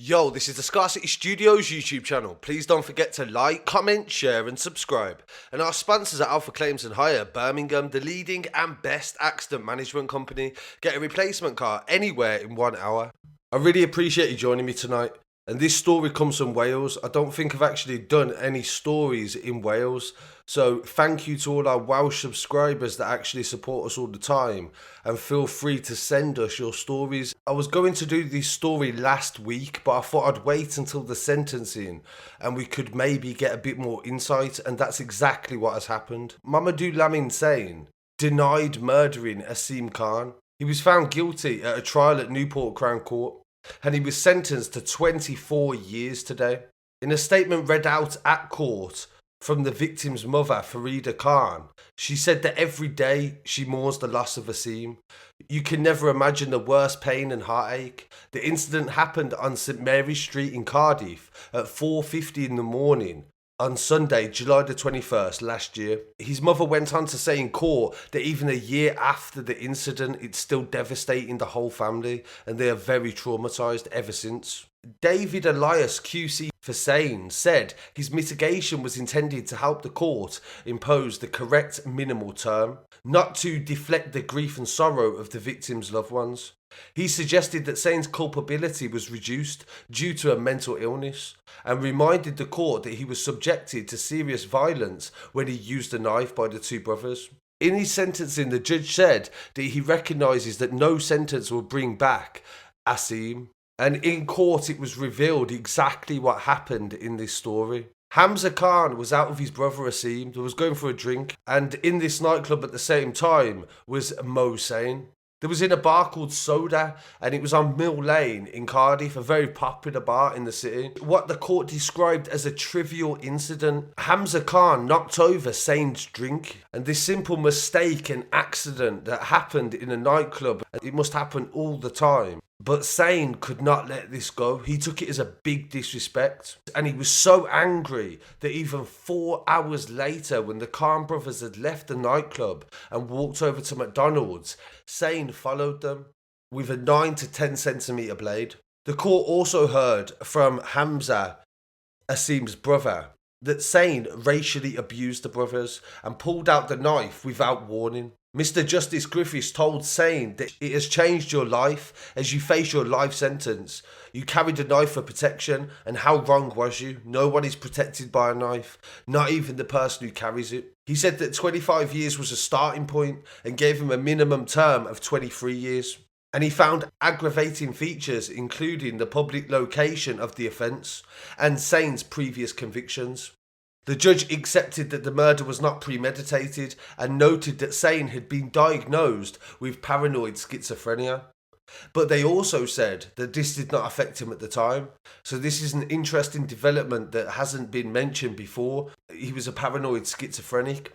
Yo, this is the Scarcity Studios YouTube channel. Please don't forget to like, comment, share and subscribe. And our sponsors at Alpha Claims and Hire, Birmingham, the leading and best accident management company. Get a replacement car anywhere in 1 hour. I really appreciate you joining me tonight. And this story comes from Wales. I don't think I've actually done any stories in Wales. So thank you to all our Welsh subscribers that actually support us all the time. And feel free to send us your stories. I was going to do this story last week, but I thought I'd wait until the sentencing and we could maybe get a bit more insight. And that's exactly what has happened. Mamadou Lamine Saine denied murdering Asim Khan. He was found guilty at a trial at Newport Crown Court, and he was sentenced to 24 years today. In a statement read out at court from the victim's mother, Farida Khan, she said that every day she mourns the loss of Asim. You can never imagine the worst pain and heartache. The incident happened on St Mary's Street in Cardiff at 4:50 in the morning on Sunday, July the 21st last year. His mother went on to say in court that even a year after the incident, it's still devastating the whole family and they are very traumatised ever since. David Elias QC for Saine said his mitigation was intended to help the court impose the correct minimal term, not to deflect the grief and sorrow of the victim's loved ones. He suggested that Saine's culpability was reduced due to a mental illness and reminded the court that he was subjected to serious violence when he used a knife by the two brothers. In his sentencing, the judge said that he recognises that no sentence will bring back Asim. And in court, it was revealed exactly what happened in this story. Hamza Khan was out with his brother Asim, who was going for a drink, and in this nightclub at the same time was Momo. There was in a bar called Soda, and it was on Mill Lane in Cardiff, a very popular bar in the city. What the court described as a trivial incident. Hamza Khan knocked over Saine's drink, and this simple mistake and accident that happened in a nightclub, it must happen all the time. But Saine could not let this go. He took it as a big disrespect. And he was so angry that even 4 hours later, when the Khan brothers had left the nightclub and walked over to McDonald's, Saine followed them with a 9 to 10 centimetre blade. The court also heard from Hamza, Asim's brother, that Saine racially abused the brothers and pulled out the knife without warning. Mr. Justice Griffiths told Saine that it has changed your life as you face your life sentence. You carried a knife for protection, and how wrong was you? No one is protected by a knife, not even the person who carries it. He said that 25 years was a starting point and gave him a minimum term of 23 years. And he found aggravating features, including the public location of the offence and Saine's previous convictions. The judge accepted that the murder was not premeditated and noted that Saine had been diagnosed with paranoid schizophrenia. But they also said that this did not affect him at the time. So this is an interesting development that hasn't been mentioned before. He was a paranoid schizophrenic.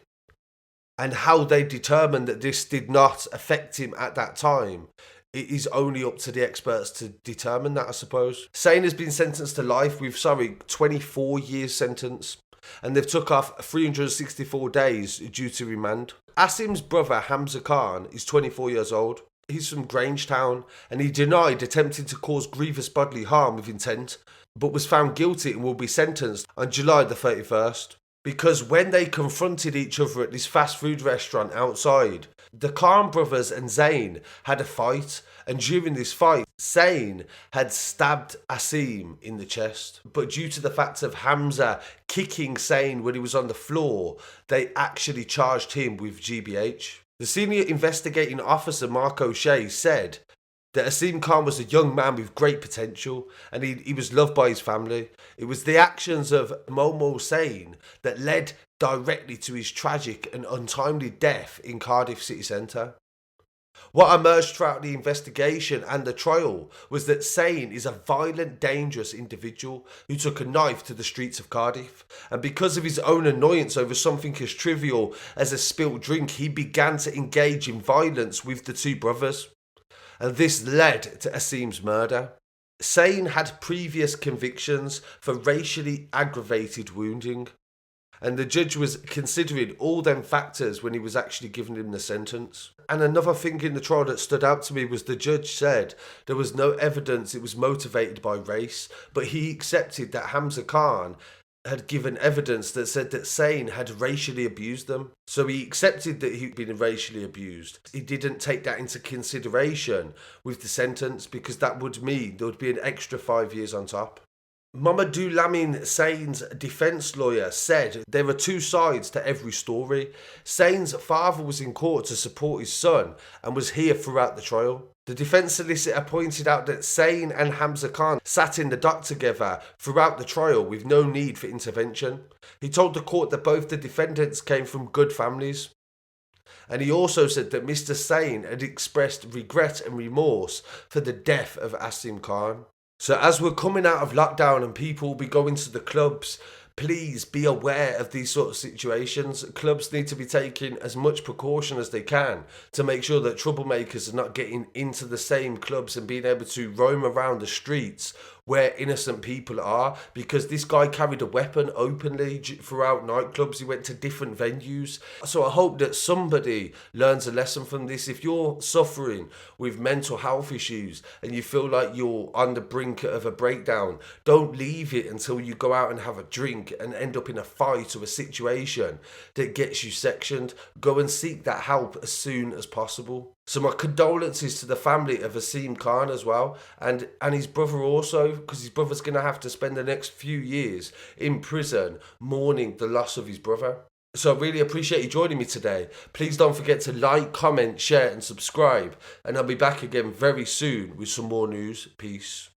And how they determined that this did not affect him at that time, it is only up to the experts to determine that, I suppose. Saine has been sentenced to life with, 24 years sentence. And they've took off 364 days due to remand. Asim's brother Hamza Khan is 24 years old. He's from Grangetown and he denied attempting to cause grievous bodily harm with intent, but was found guilty and will be sentenced on July the 31st. Because when they confronted each other at this fast food restaurant outside, the Khan brothers and Saine had a fight, and during this fight, Saine had stabbed Asim in the chest. But due to the fact of Hamza kicking Saine when he was on the floor, they actually charged him with GBH. The senior investigating officer, Mark O'Shea, said that Asim Khan was a young man with great potential and he was loved by his family. It was the actions of Momo Saine that led directly to his tragic and untimely death in Cardiff city centre. What emerged throughout the investigation and the trial was that Saine is a violent, dangerous individual who took a knife to the streets of Cardiff, and because of his own annoyance over something as trivial as a spilt drink, he began to engage in violence with the two brothers. And this led to Asim's murder. Saine had previous convictions for racially aggravated wounding, and the judge was considering all them factors when he was actually giving him the sentence. And another thing in the trial that stood out to me was the judge said there was no evidence it was motivated by race, but he accepted that Hamza Khan had given evidence that said that Saine had racially abused them. So he accepted that he'd been racially abused. He didn't take that into consideration with the sentence because that would mean there would be an extra 5 years on top. Mamadou Lamine Saine's defence lawyer said there are two sides to every story. Saine's father was in court to support his son and was here throughout the trial. The defence solicitor pointed out that Saine and Hamza Khan sat in the dock together throughout the trial with no need for intervention. He told the court that both the defendants came from good families. And he also said that Mr. Saine had expressed regret and remorse for the death of Asim Khan. So as we're coming out of lockdown and people will be going to the clubs, please be aware of these sort of situations. Clubs need to be taking as much precaution as they can to make sure that troublemakers are not getting into the same clubs and being able to roam around the streets where innocent people are, because this guy carried a weapon openly throughout nightclubs. He went to different venues. So I hope that somebody learns a lesson from this. If you're suffering with mental health issues and you feel like you're on the brink of a breakdown, don't leave it until you go out and have a drink and end up in a fight or a situation that gets you sectioned. Go and seek that help as soon as possible. So my condolences to the family of Asim Khan as well, and his brother also, because his brother's going to have to spend the next few years in prison mourning the loss of his brother. So I really appreciate you joining me today. Please don't forget to like, comment, share and subscribe, and I'll be back again very soon with some more news. Peace.